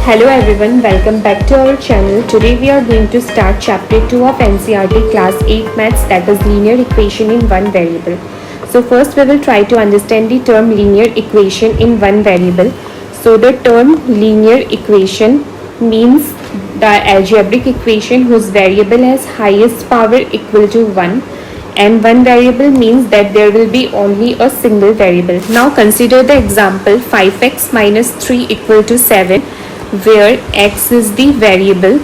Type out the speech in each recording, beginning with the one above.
Hello everyone, welcome back to our channel. Today we are going to start chapter 2 of NCERT class 8 maths, that is linear equation in one variable. So first we will try to understand the term linear equation in one variable. So the term linear equation means the algebraic equation whose variable has highest power equal to 1, and one variable means that there will be only a single variable. Now consider the example 5x minus 3 equal to 7, where x is the variable.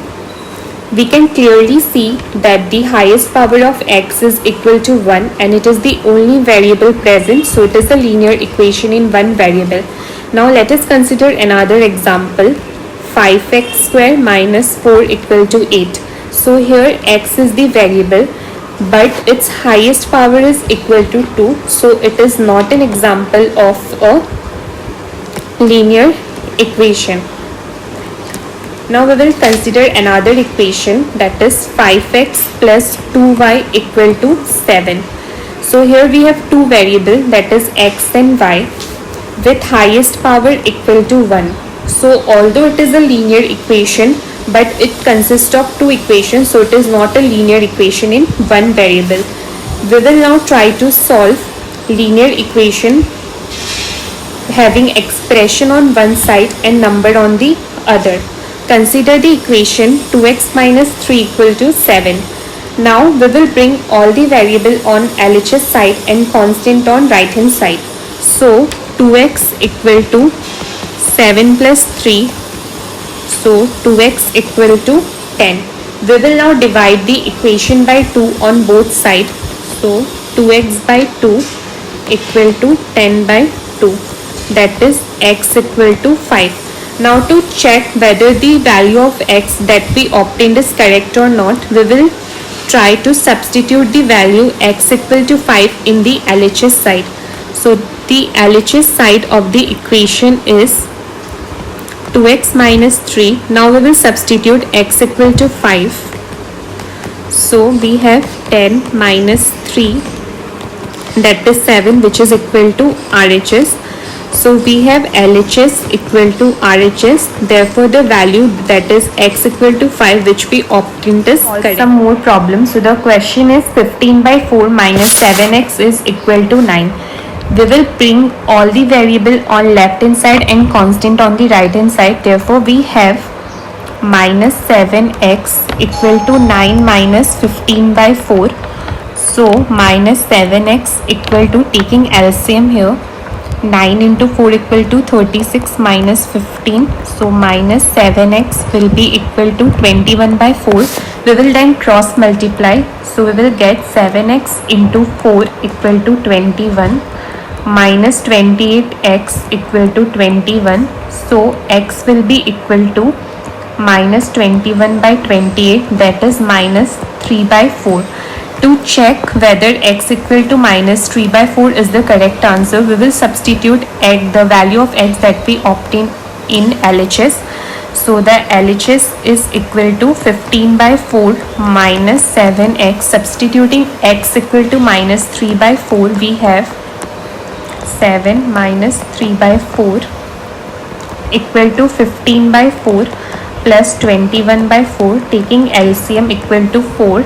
We can clearly see that the highest power of x is equal to 1 and it is the only variable present, so it is a linear equation in one variable. Now let us consider another example 5x square minus 4 equal to 8. So here x is the variable but its highest power is equal to 2, so it is not an example of a linear equation. Now we will consider another equation, that is 5x plus 2y equal to 7. So here we have two variables, that is x and y, with highest power equal to 1. So although it is a linear equation, but it consists of two equations, so it is not a linear equation in one variable. We will now try to solve linear equation having expression on one side and number on the other. Consider the equation 2x minus 3 equal to 7. Now we will bring all the variable on LHS side and constant on right hand side. So 2x equal to 7 plus 3. So 2x equal to 10. We will now divide the equation by 2 on both sides. So 2x by 2 equal to 10 by 2. That is x equal to 5. Now to check whether the value of x that we obtained is correct or not, we will try to substitute the value x equal to 5 in the LHS side. So the LHS side of the equation is 2x minus 3. Now we will substitute x equal to 5. So we have 10 minus 3, that is 7, which is equal to RHS. So we have LHS equal to RHS, therefore the value that is x equal to 5 which we obtained is correct. Some more problems. So the question is 15 by 4 minus 7x is equal to 9. We will bring all the variable on left hand side and constant on the right hand side. Therefore we have minus 7x equal to 9 minus 15 by 4. So minus 7x equal to, taking LCM here, 9 into 4 equal to 36 minus 15. So minus 7x will be equal to 21 by 4. We will then cross multiply. So we will get 7x into 4 equal to 21 minus 28x equal to 21. So x will be equal to minus 21 by 28, that is minus 3 by 4. To check whether x equal to minus 3 by 4 is the correct answer, we will substitute the value of x that we obtained in LHS. So the LHS is equal to 15 by 4 minus 7x. Substituting x equal to minus 3 by 4, we have 7 minus 3 by 4 equal to 15 by 4 plus 21 by 4, taking LCM equal to 4.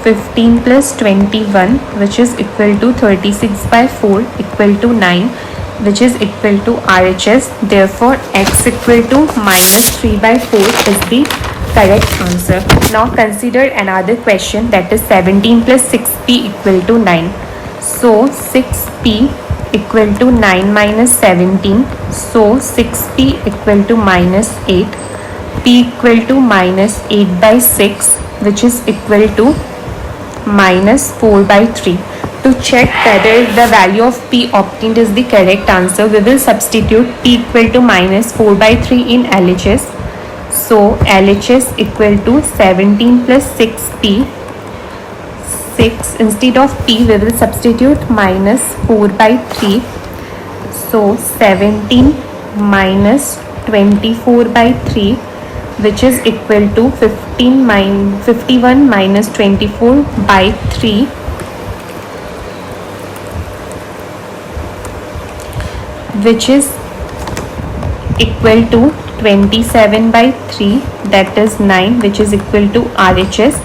15 plus 21, which is equal to 36 by 4 equal to 9, which is equal to RHS. Therefore x equal to minus 3 by 4 is the correct answer. Now consider another question, that is 17 plus 6p equal to 9. So 6p equal to 9 minus 17. So 6p equal to minus 8. P equal to minus 8 by 6, which is equal to minus 4 by 3. To check whether the value of p obtained is the correct answer, we will substitute p equal to minus 4 by 3 in LHS. So LHS equal to 17 plus 6p. 6, instead of p we will substitute minus 4 by 3. So 17 minus 24 by 3, which is equal to 51 minus 24 by 3, which is equal to 27/3, that is 9, which is equal to RHS.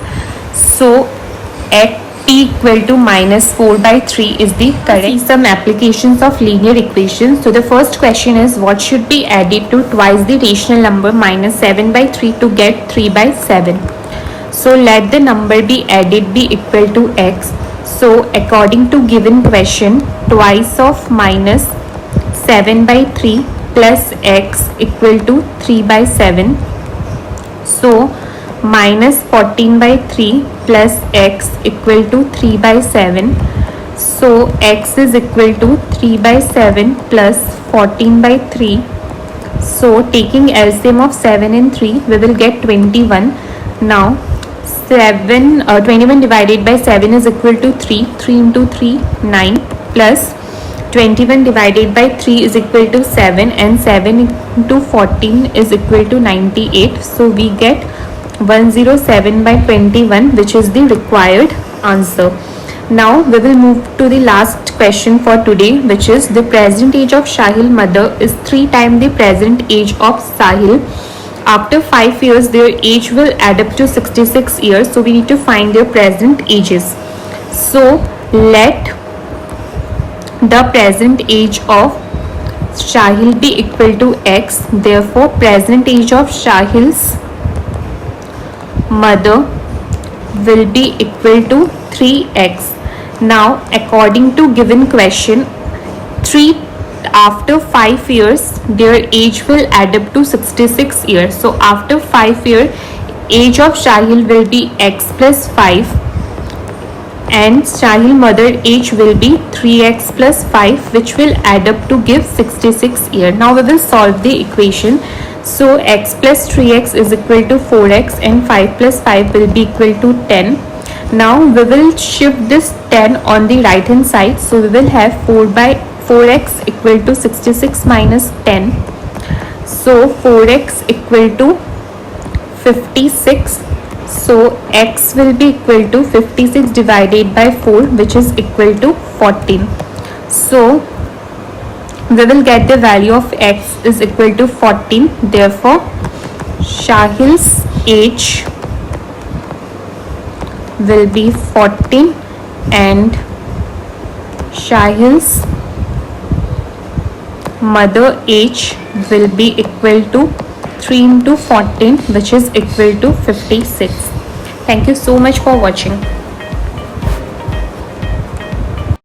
So at t equal to -4/3 is the correct. See some applications of linear equations. So the first question is, what should be added to twice the rational number -7/3 to get 3/7? So let the number be added be equal to x. So according to given question, twice of -7/3 plus x equal to 3/7. So -14/3 plus x equal to 3/7. So x is equal to 3/7 plus 14/3. So taking LCM of 7 and 3, we will get 21. Now 21 divided by 7 is equal to 3. 3 into 3, 9, plus 21 divided by 3 is equal to 7, and 7 into 14 is equal to 98. So we get 107/21, which is the required answer. Now we will move to the last question for today, which is the present age of Sahil mother is 3 times the present age of Sahil. After 5 years, their age will add up to 66 years. So we need to find their present ages. So let the present age of Sahil be equal to x. Therefore, present age of Sahil's mother will be equal to 3x. Now according to given question, 3 after 5 years their age will add up to 66 years. So after 5 years, age of Sahil will be x plus 5, and Sahil mother age will be 3x plus 5, which will add up to give 66 years. Now we will solve the equation. So x plus 3x is equal to 4x, and 5 plus 5 will be equal to 10. Now we will shift this 10 on the right hand side. So we will have 4x equal to 66 minus 10. So 4x equal to 56. So x will be equal to 56 divided by 4, which is equal to 14. So we will get the value of x is equal to 14. Therefore, Sahil's age will be 14, and Sahil's mother age will be equal to 3 into 14, which is equal to 56. Thank you so much for watching.